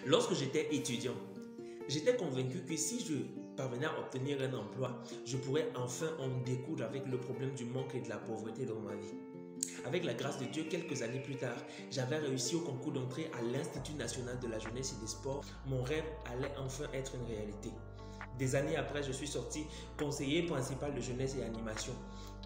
Lorsque j'étais étudiant, j'étais convaincu que si je parvenais à obtenir un emploi, je pourrais enfin en découdre avec le problème du manque et de la pauvreté dans ma vie. Avec la grâce de Dieu, quelques années plus tard, j'avais réussi au concours d'entrée à l'Institut national de la jeunesse et des sports. Mon rêve allait enfin être une réalité. Des années après, je suis sorti conseiller principal de jeunesse et animation,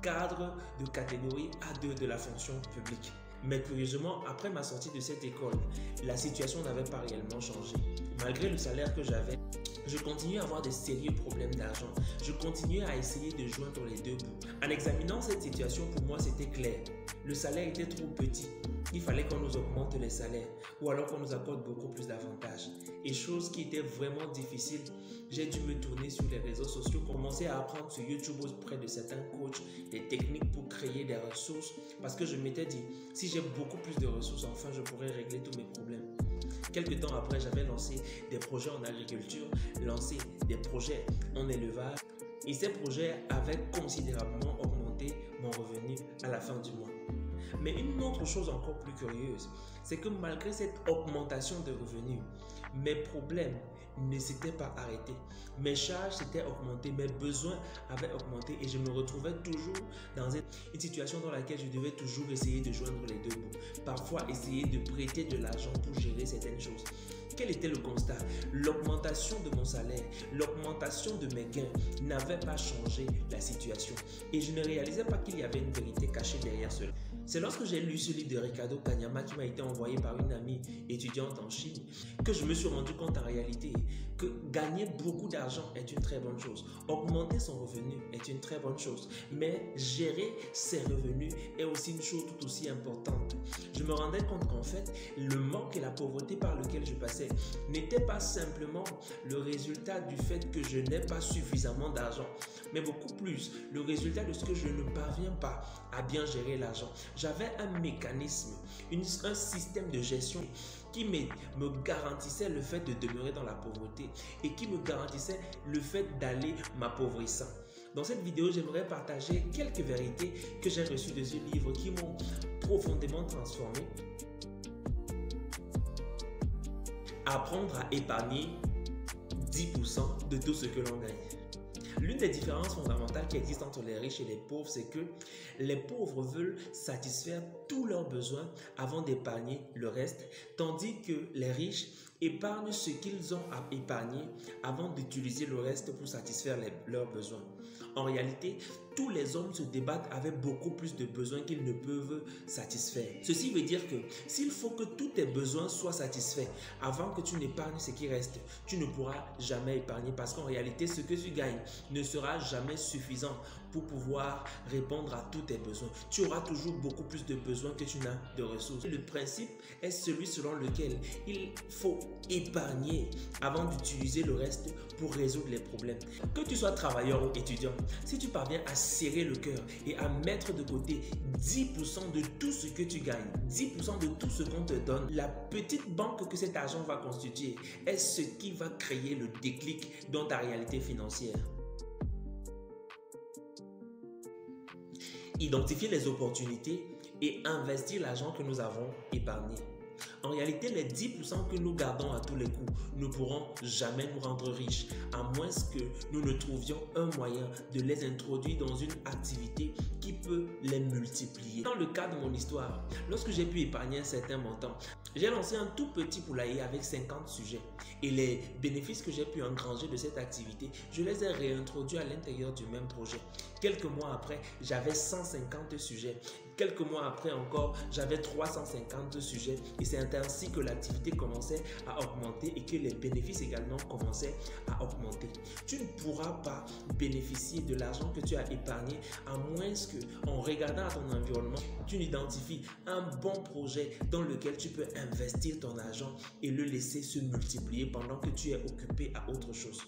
cadre de catégorie A2 de la fonction publique. Mais curieusement, après ma sortie de cette école, la situation n'avait pas réellement changé. Malgré le salaire que j'avais, je continuais à avoir de sérieux problèmes d'argent. Je continuais à essayer de joindre les deux bouts. En examinant cette situation, pour moi, c'était clair. Le salaire était trop petit. Il fallait qu'on nous augmente les salaires ou alors qu'on nous accorde beaucoup plus d'avantages. Et chose qui était vraiment difficile, j'ai dû me tourner sur les réseaux sociaux, commencer à apprendre sur YouTube auprès de certains coachs des techniques pour créer des ressources parce que je m'étais dit, si j'ai beaucoup plus de ressources, enfin je pourrais régler tous mes problèmes. Quelques temps après, j'avais lancé des projets en agriculture, lancé des projets en élevage et ces projets avaient considérablement augmenté mon revenu à la fin du mois. Mais une autre chose encore plus curieuse, c'est que malgré cette augmentation de revenus, mes problèmes ne s'étaient pas arrêtés. Mes charges s'étaient augmentées, mes besoins avaient augmenté et je me retrouvais toujours dans une situation dans laquelle je devais toujours essayer de joindre les deux bouts. Parfois essayer de prêter de l'argent pour gérer certaines choses. Quel était le constat? L'augmentation de mon salaire, l'augmentation de mes gains n'avait pas changé la situation. Et je ne réalisais pas qu'il y avait une vérité cachée derrière cela. C'est lorsque j'ai lu ce livre de Ricardo Kanyama qui m'a été envoyé par une amie étudiante en Chine que je me suis rendu compte en réalité que gagner beaucoup d'argent est une très bonne chose. Augmenter son revenu est une très bonne chose. Mais gérer ses revenus est aussi une chose tout aussi importante. Je me rendais compte qu'en fait, le manque et la pauvreté par lequel je passais n'était pas simplement le résultat du fait que je n'ai pas suffisamment d'argent, mais beaucoup plus le résultat de ce que je ne parviens pas à bien gérer l'argent. J'avais un mécanisme, un système de gestion qui me garantissait le fait de demeurer dans la pauvreté et qui me garantissait le fait d'aller m'appauvrissant. Dans cette vidéo, j'aimerais partager quelques vérités que j'ai reçues de ce livre qui m'ont profondément transformé. Apprendre à épargner 10% de tout ce que l'on gagne. L'une des différences fondamentales qui existent entre les riches et les pauvres, c'est que les pauvres veulent satisfaire tous leurs besoins avant d'épargner le reste, tandis que les riches épargnent ce qu'ils ont à épargner avant d'utiliser le reste pour satisfaire leurs besoins. En réalité, tous les hommes se débattent avec beaucoup plus de besoins qu'ils ne peuvent satisfaire. Ceci veut dire que s'il faut que tous tes besoins soient satisfaits avant que tu n'épargnes ce qui reste, tu ne pourras jamais épargner parce qu'en réalité, ce que tu gagnes ne sera jamais suffisant pour pouvoir répondre à tous tes besoins. Tu auras toujours beaucoup plus de besoins que tu n'as de ressources. Le principe est celui selon lequel il faut épargner avant d'utiliser le reste pour résoudre les problèmes. Que tu sois travailleur ou étudiant, si tu parviens à serrer le cœur et à mettre de côté 10% de tout ce que tu gagnes, 10% de tout ce qu'on te donne, la petite banque que cet argent va constituer est ce qui va créer le déclic dans ta réalité financière. Identifier les opportunités et investir l'argent que nous avons épargné. En réalité, les 10% que nous gardons à tous les coups ne pourront jamais nous rendre riches, à moins que nous ne trouvions un moyen de les introduire dans une activité qui peut les multiplier. Dans le cas de mon histoire, lorsque j'ai pu épargner un certain montant, j'ai lancé un tout petit poulailler avec 50 sujets et les bénéfices que j'ai pu engranger de cette activité, je les ai réintroduits à l'intérieur du même projet. Quelques mois après, j'avais 150 sujets. Quelques mois après encore, j'avais 350 sujets et c'est ainsi que l'activité commençait à augmenter et que les bénéfices également commençaient à augmenter. Tu ne pourras pas bénéficier de l'argent que tu as épargné à moins que, en regardant à ton environnement, tu n'identifies un bon projet dans lequel tu peux investir ton argent et le laisser se multiplier pendant que tu es occupé à autre chose.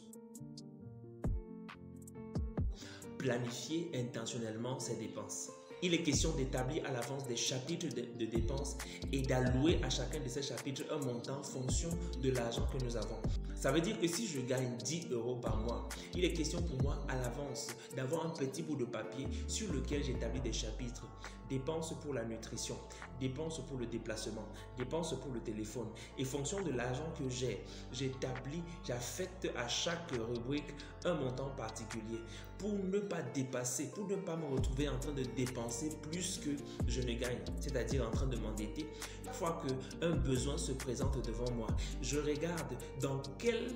Planifier intentionnellement ses dépenses. Il est question d'établir à l'avance des chapitres de dépenses et d'allouer à chacun de ces chapitres un montant en fonction de l'argent que nous avons. Ça veut dire que si je gagne 10 € par mois, il est question pour moi à l'avance d'avoir un petit bout de papier sur lequel j'établis des chapitres. Dépenses pour la nutrition, dépenses pour le déplacement, dépenses pour le téléphone. Et fonction de l'argent que j'ai, j'affecte à chaque rubrique un montant particulier pour ne pas dépasser, pour ne pas me retrouver en train de dépenser plus que je ne gagne, c'est-à-dire en train de m'endetter. Chaque fois qu'un besoin se présente devant moi, je regarde dans quelle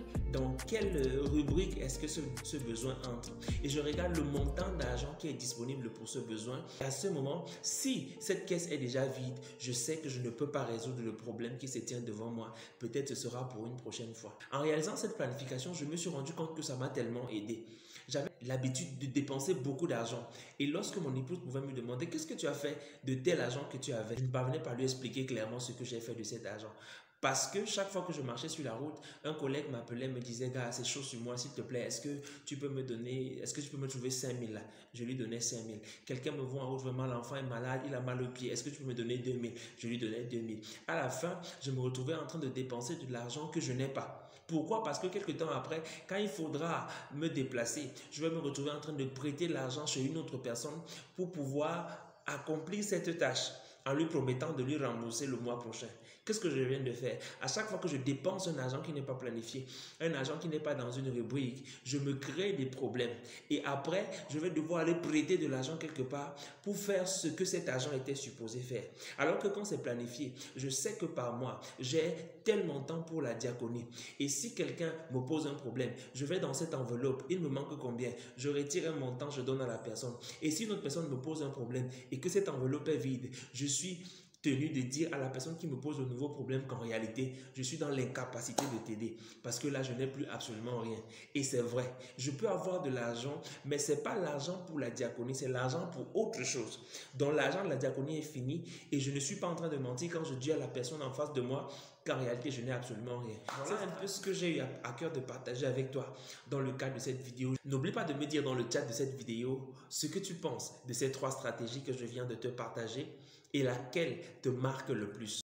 rubrique est-ce que ce besoin entre et je regarde le montant d'argent qui est disponible pour ce besoin. Et à ce moment, si cette caisse est déjà vide, je sais que je ne peux pas résoudre le problème qui se tient devant moi. Peut-être ce sera pour une prochaine fois. En réalisant cette planification, je me suis rendu compte que ça m'a tellement aidé. J'avais l'habitude de dépenser beaucoup d'argent. Et lorsque mon épouse pouvait me demander qu'est-ce que tu as fait de tel argent que tu avais, je ne parvenais pas à lui expliquer clairement ce que j'ai fait de cet argent. Parce que chaque fois que je marchais sur la route, un collègue m'appelait, me disait, gars, c'est chaud sur moi, s'il te plaît, est-ce que tu peux me trouver 5 000 là? Je lui donnais 5 000. Quelqu'un me voit en route, vraiment, l'enfant est malade, il a mal au pied, est-ce que tu peux me donner 2 000? Je lui donnais 2 000. À la fin, je me retrouvais en train de dépenser de l'argent que je n'ai pas. Pourquoi? Parce que quelques temps après, quand il faudra me déplacer, je vais me retrouver en train de prêter l'argent chez une autre personne pour pouvoir accomplir cette tâche en lui promettant de lui rembourser le mois prochain. Qu'est-ce que je viens de faire? À chaque fois que je dépense un argent qui n'est pas planifié, un argent qui n'est pas dans une rubrique, je me crée des problèmes. Et après, je vais devoir aller prêter de l'argent quelque part pour faire ce que cet argent était supposé faire. Alors que quand c'est planifié, je sais que par mois, j'ai tel montant pour la diaconie. Et si quelqu'un me pose un problème, je vais dans cette enveloppe, il me manque combien? Je retire un montant, je donne à la personne. Et si une autre personne me pose un problème et que cette enveloppe est vide, je suis tenu de dire à la personne qui me pose le nouveau problème qu'en réalité, je suis dans l'incapacité de t'aider parce que là, je n'ai plus absolument rien. Et c'est vrai, je peux avoir de l'argent, mais ce n'est pas l'argent pour la diaconie, c'est l'argent pour autre chose. Donc, l'argent de la diaconie est fini et je ne suis pas en train de mentir quand je dis à la personne en face de moi qu'en réalité, je n'ai absolument rien. Voilà un peu ce que j'ai eu à cœur de partager avec toi dans le cadre de cette vidéo. N'oublie pas de me dire dans le chat de cette vidéo ce que tu penses de ces 3 stratégies que je viens de te partager et laquelle te marque le plus.